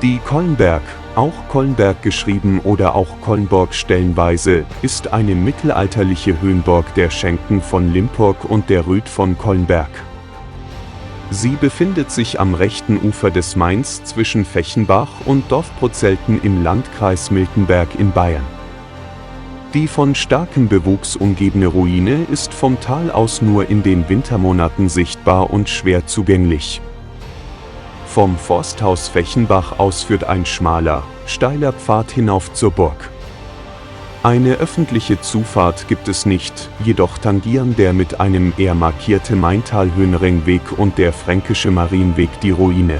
Die Kolnberg, auch Kolnberg geschrieben oder auch Kolnborg stellenweise, ist eine mittelalterliche Höhenburg der Schenken von Limpurg und der Rüth von Kolnberg. Sie befindet sich am rechten Ufer des Mains zwischen Fechenbach und Dorfprozelten im Landkreis Miltenberg in Bayern. Die von starkem Bewuchs umgebene Ruine ist vom Tal aus nur in den Wintermonaten sichtbar und schwer zugänglich. Vom Forsthaus Fechenbach aus führt ein schmaler, steiler Pfad hinauf zur Burg. Eine öffentliche Zufahrt gibt es nicht, jedoch tangieren der mit einem eher markierte Maintal-Höhenringweg und der Fränkische Marienweg die Ruine.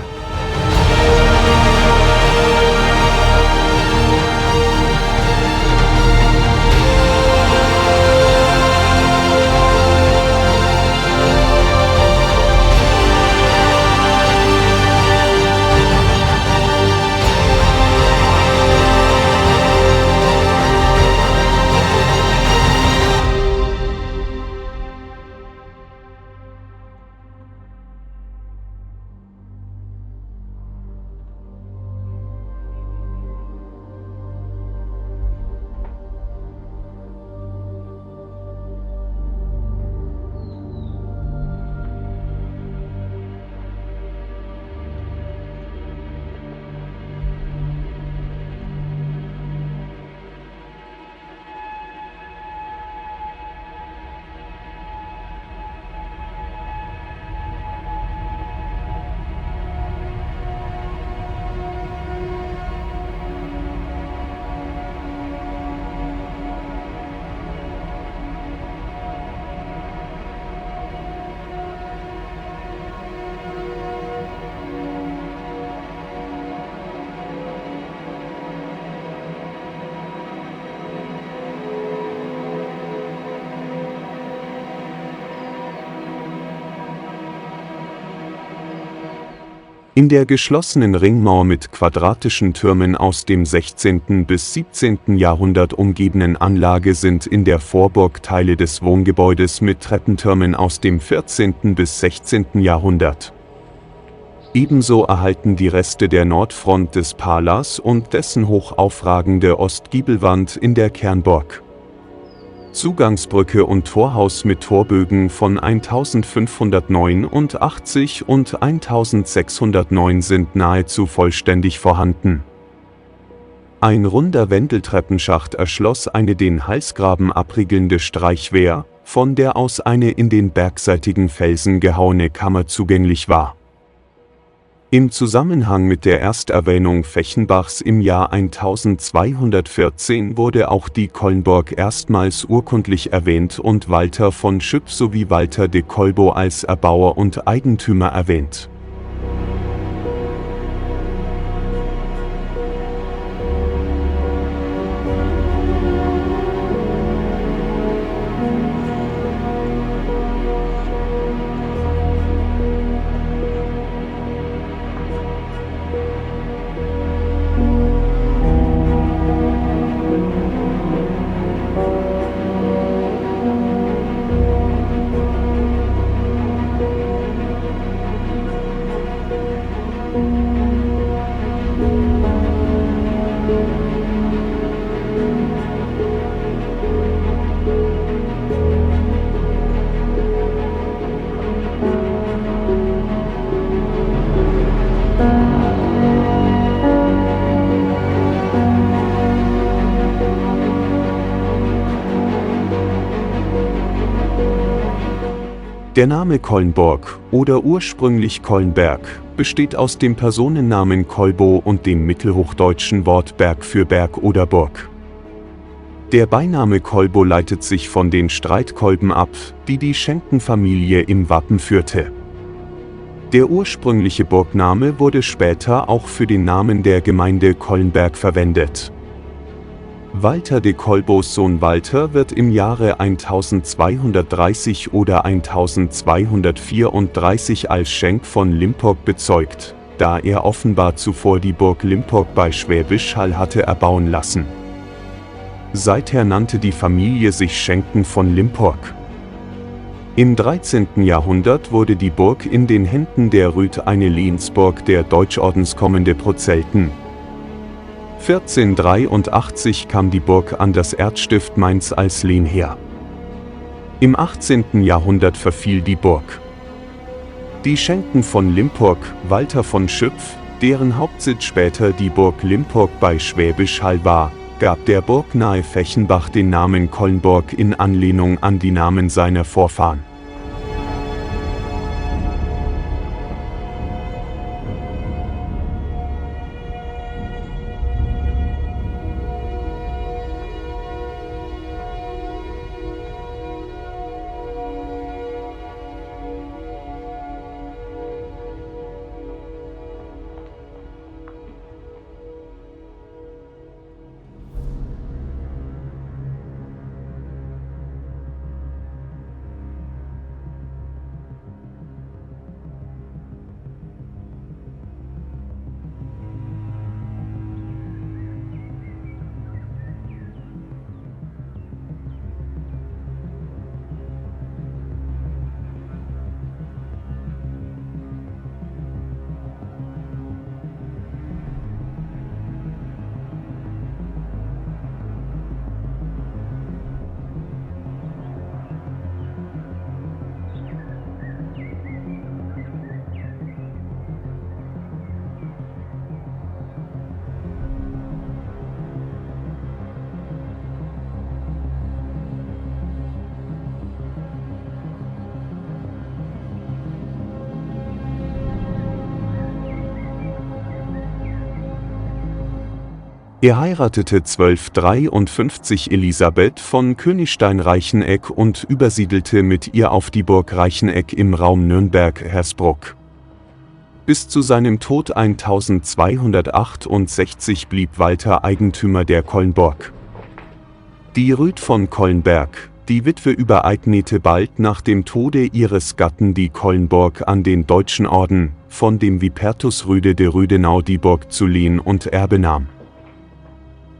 In der geschlossenen Ringmauer mit quadratischen Türmen aus dem 16. bis 17. Jahrhundert umgebenen Anlage sind in der Vorburg Teile des Wohngebäudes mit Treppentürmen aus dem 14. bis 16. Jahrhundert. Ebenso erhalten die Reste der Nordfront des Palas und dessen hoch aufragende Ostgiebelwand in der Kernburg. Zugangsbrücke und Torhaus mit Torbögen von 1589 und 1609 sind nahezu vollständig vorhanden. Ein runder Wendeltreppenschacht erschloss eine den Halsgraben abriegelnde Streichwehr, von der aus eine in den bergseitigen Felsen gehauene Kammer zugänglich war. Im Zusammenhang mit der Ersterwähnung Fechenbachs im Jahr 1214 wurde auch die Colnburg erstmals urkundlich erwähnt und Walter von Schüpp sowie Walter de Colbo als Erbauer und Eigentümer erwähnt. Der Name Colnburg oder ursprünglich Colnberg besteht aus dem Personennamen Colbo und dem mittelhochdeutschen Wort Berg für Berg oder Burg. Der Beiname Colbo leitet sich von den Streitkolben ab, die die Schenkenfamilie im Wappen führte. Der ursprüngliche Burgname wurde später auch für den Namen der Gemeinde Colnberg verwendet. Walter de Colbos Sohn Walter wird im Jahre 1230 oder 1234 als Schenk von Limpurg bezeugt, da er offenbar zuvor die Burg Limpurg bei Schwäbisch Hall hatte erbauen lassen. Seither nannte die Familie sich Schenken von Limpurg. Im 13. Jahrhundert wurde die Burg in den Händen der Rüth eine Lehensburg der Deutschordenskommende Prozelten. 1483 kam die Burg an das Erzstift Mainz als Lehnsherr. Im 18. Jahrhundert verfiel die Burg. Die Schenken von Limpurg, Walter von Schüpf, deren Hauptsitz später die Burg Limpurg bei Schwäbisch Hall war, gab der Burg nahe Fechenbach den Namen Colnburg in Anlehnung an die Namen seiner Vorfahren. Er heiratete 1253 Elisabeth von Königstein-Reichenegg und übersiedelte mit ihr auf die Burg Reichenegg im Raum Nürnberg-Hersbruck. Bis zu seinem Tod 1268 blieb Walter Eigentümer der Colnburg. Die Rüth von Colnberg, die Witwe, übereignete bald nach dem Tode ihres Gatten die Colnburg an den Deutschen Orden, von dem Vipertus Rüde de Rüdenau die Burg zu Lehen und Erbe nahm.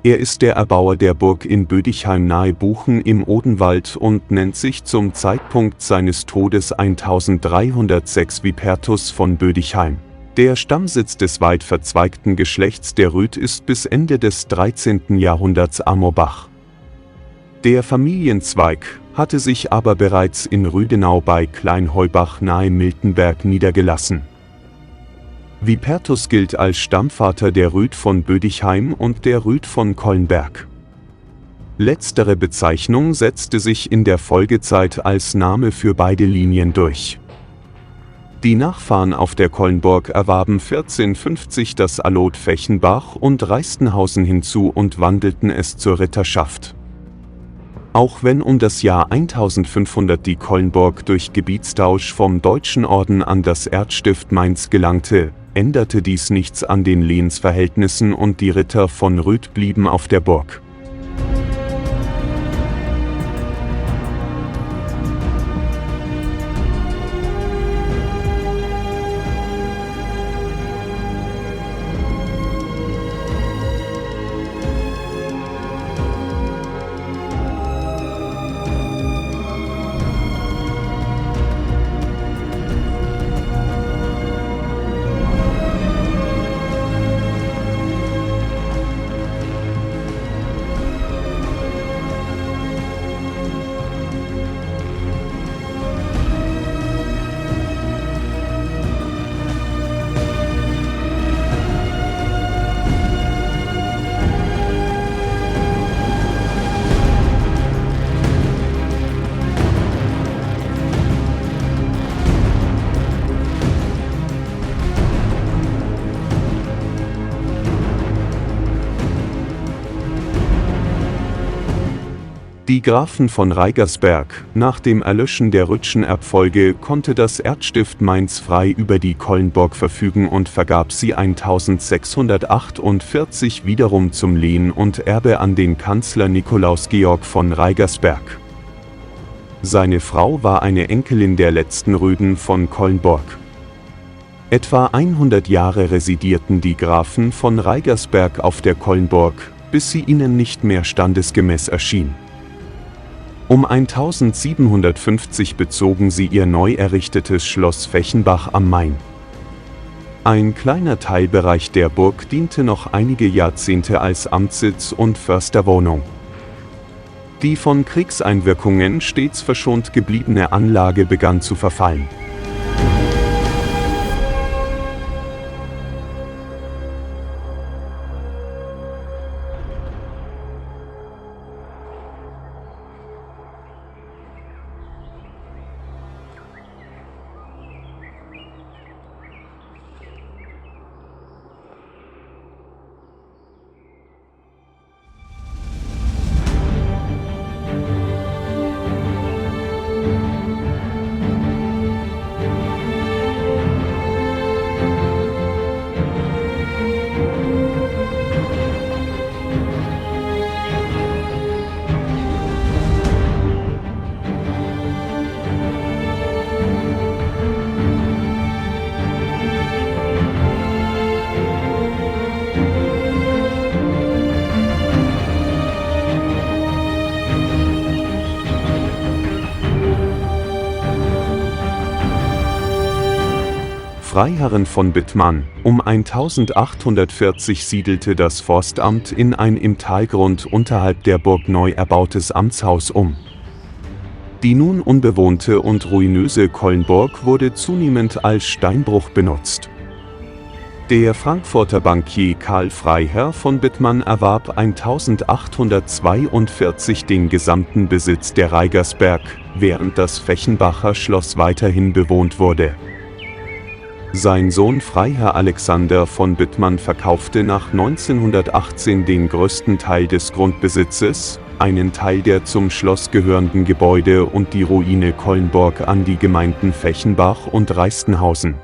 Er ist der Erbauer der Burg in Bödichheim nahe Buchen im Odenwald und nennt sich zum Zeitpunkt seines Todes 1306 Vipertus von Bödichheim. Der Stammsitz des weit verzweigten Geschlechts der Rüth ist bis Ende des 13. Jahrhunderts Amorbach. Der Familienzweig hatte sich aber bereits in Rüdenau bei Kleinheubach nahe Miltenberg niedergelassen. Vipertus gilt als Stammvater der Rüd von Bödigheim und der Rüd von Collenberg. Letztere Bezeichnung setzte sich in der Folgezeit als Name für beide Linien durch. Die Nachfahren auf der Collenburg erwarben 1450 das Allot Fechenbach und Reistenhausen hinzu und wandelten es zur Ritterschaft. Auch wenn um das Jahr 1500 die Collenburg durch Gebietstausch vom Deutschen Orden an das Erzstift Mainz gelangte, änderte dies nichts an den Lehensverhältnissen und die Ritter von Rüd blieben auf der Burg. Die Grafen von Reigersberg. Nach dem Erlöschen der Rüdtschen Erbfolge konnte das Erzstift Mainz frei über die Collenburg verfügen und vergab sie 1648 wiederum zum Lehen und Erbe an den Kanzler Nikolaus Georg von Reigersberg. Seine Frau war eine Enkelin der letzten Rüden von Collenburg. Etwa 100 Jahre residierten die Grafen von Reigersberg auf der Collenburg, bis sie ihnen nicht mehr standesgemäß erschien. Um 1750 bezogen sie ihr neu errichtetes Schloss Fechenbach am Main. Ein kleiner Teilbereich der Burg diente noch einige Jahrzehnte als Amtssitz und Försterwohnung. Die von Kriegseinwirkungen stets verschont gebliebene Anlage begann zu verfallen. Freiherren von Bittmann. Um 1840 siedelte das Forstamt in ein im Talgrund unterhalb der Burg neu erbautes Amtshaus um. Die nun unbewohnte und ruinöse Collenburg wurde zunehmend als Steinbruch benutzt. Der Frankfurter Bankier Karl Freiherr von Bittmann erwarb 1842 den gesamten Besitz der Reigersberg, während das Fechenbacher Schloss weiterhin bewohnt wurde. Sein Sohn Freiherr Alexander von Bittmann verkaufte nach 1918 den größten Teil des Grundbesitzes, einen Teil der zum Schloss gehörenden Gebäude und die Ruine Collenburg an die Gemeinden Fechenbach und Reistenhausen.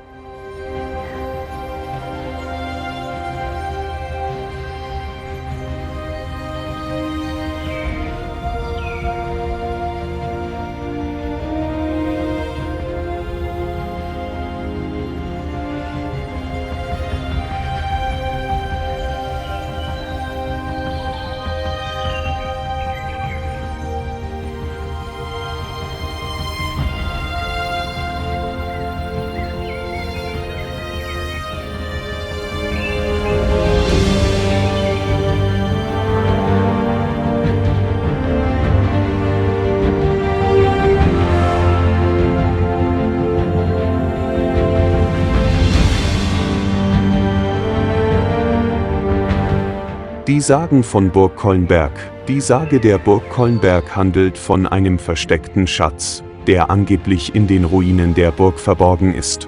Die Sagen von Burg Collenberg. Die Sage der Burg Collenberg handelt von einem versteckten Schatz, der angeblich in den Ruinen der Burg verborgen ist.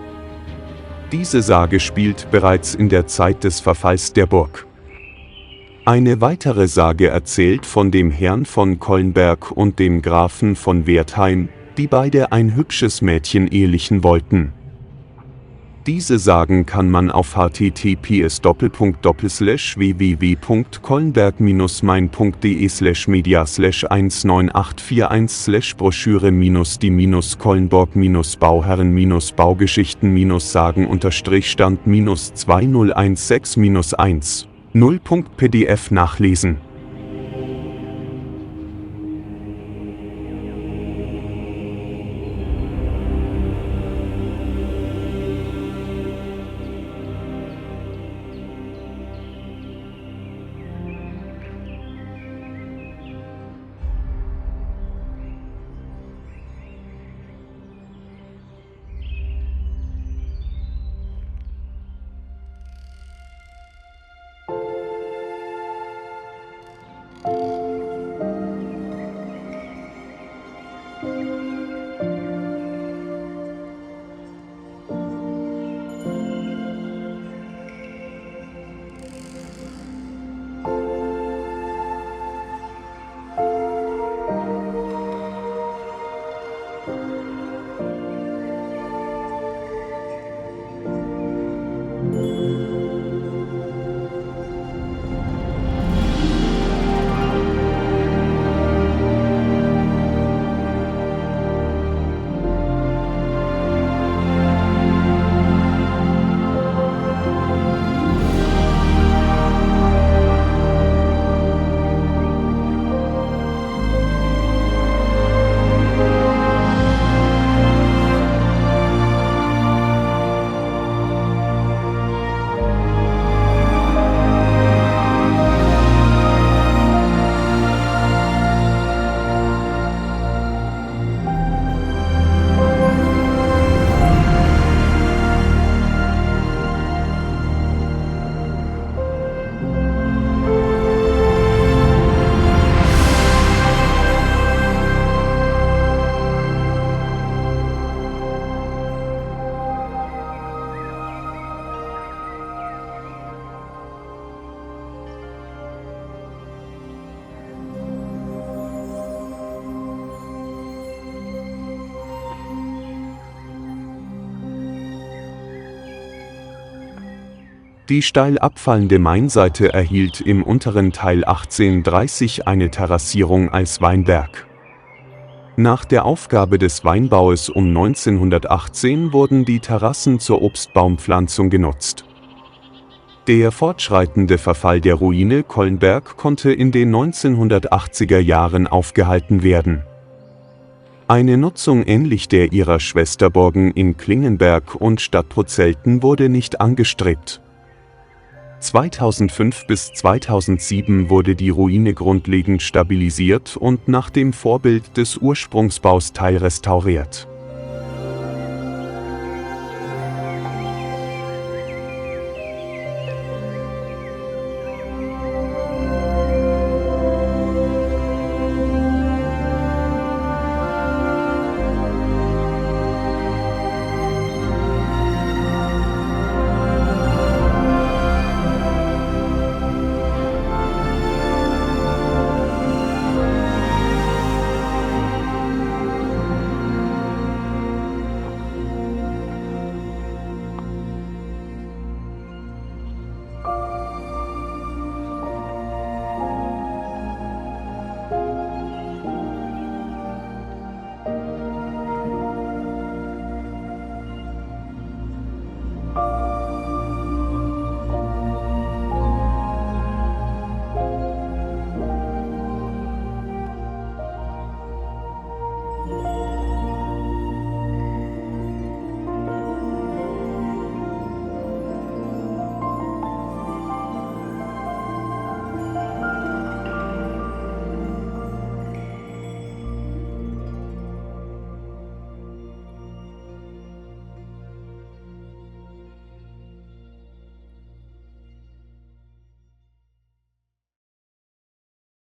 Diese Sage spielt bereits in der Zeit des Verfalls der Burg. Eine weitere Sage erzählt von dem Herrn von Collenberg und dem Grafen von Wertheim, die beide ein hübsches Mädchen ehelichen wollten. Diese Sagen kann man auf https://www.collenberg-mein.de/media/19841/broschüre-die-minus-Collenborg-Bauherren-Baugeschichten-sagen-160-1 Die steil abfallende Mainseite erhielt im unteren Teil 1830 eine Terrassierung als Weinberg. Nach der Aufgabe des Weinbaues um 1918 wurden die Terrassen zur Obstbaumpflanzung genutzt. Der fortschreitende Verfall der Ruine Collenberg konnte in den 1980er Jahren aufgehalten werden. Eine Nutzung ähnlich der ihrer Schwesterburgen in Klingenberg und Stadtprozelten wurde nicht angestrebt. 2005 bis 2007 wurde die Ruine grundlegend stabilisiert und nach dem Vorbild des Ursprungsbaus teilrestauriert.